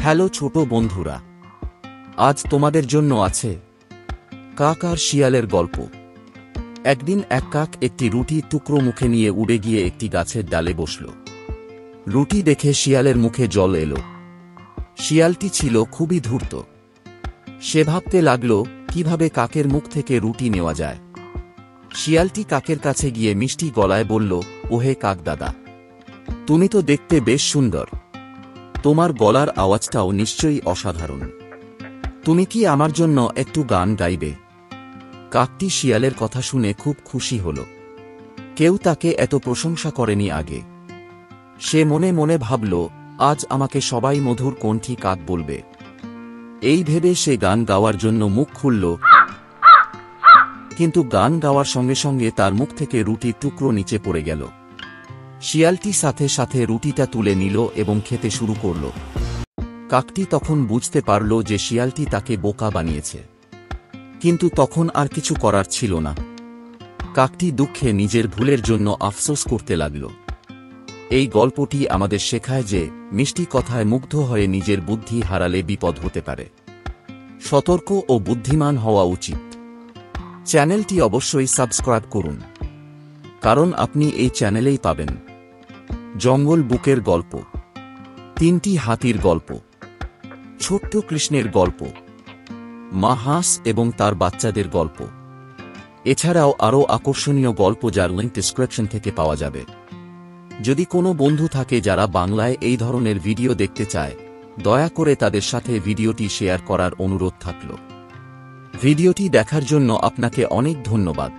Hello ছোট বন্ধুরা, আজ তোমাদের জন্য আছে কাক আর শিয়ালের গল্প। একদিন এক কাক একটি রুটির টুকরো মুখে নিয়ে উড়ে গিয়ে একটি গাছের ডালে বসল। রুটি দেখে শিয়ালের মুখে জল এলো। শিয়ালটি ছিল খুবই ধূর্ত। সে ভাবতে লাগল কিভাবে কাকের মুখ থেকে রুটি নেওয়া যায়। শিয়ালটি কাকের কাছে গিয়ে মিষ্টি গলায় বলল, ওহে কাক দাদা, তুমি তো দেখতে বেশ সুন্দর, তোমার গলার আওয়াজটাও নিশ্চয়ই অসাধারণ। তুমি কি আমার জন্য একটু গান গাইবে? কাকটি শিয়ালের কথা শুনে খুব খুশি হল। কেউ তাকে এত প্রশংসা করেনি আগে। সে মনে মনে ভাবল, আজ আমাকে সবাই মধুর কণ্ঠী কাক বলবে। এই ভেবে সে গান গাওয়ার জন্য মুখ খুলল, কিন্তু গান গাওয়ার সঙ্গে সঙ্গে তার মুখ থেকে রুটির টুকরো নিচে পড়ে গেল। শিয়ালটি সাথে সাথে রুটিটা তুলে নিল এবং খেতে শুরু করল। কাকটি তখন বুঝতে পারল যে শিয়ালটি তাকে বোকা বানিয়েছে, কিন্তু তখন আর কিছু করার ছিল না। কাকটি দুঃখে নিজের ভুলের জন্য আফসোস করতে লাগল। এই গল্পটি আমাদের শেখায় যে মিষ্টি কথায় মুগ্ধ হয়ে নিজের বুদ্ধি হারালে বিপদ হতে পারে। সতর্ক ও বুদ্ধিমান হওয়া উচিত। চ্যানেলটি অবশ্যই সাবস্ক্রাইব করুন, কারণ আপনি এই চ্যানেলেই পাবেন জঙ্গল বুকের গল্প, 3টি হাতির গল্প, ছোট্ট কৃষ্ণের গল্প, মা হাঁস এবং তার বাচ্চাদের গল্প, এছাড়াও আরও আকর্ষণীয় গল্প যার লিঙ্ক ডেসক্রিপশন থেকে পাওয়া যাবে। যদি কোনো বন্ধু থাকে যারা বাংলায় এই ধরনের ভিডিও দেখতে চায়, দয়া করে তাদের সাথে ভিডিওটি শেয়ার করার অনুরোধ থাকল। ভিডিওটি দেখার জন্য আপনাকে অনেক ধন্যবাদ।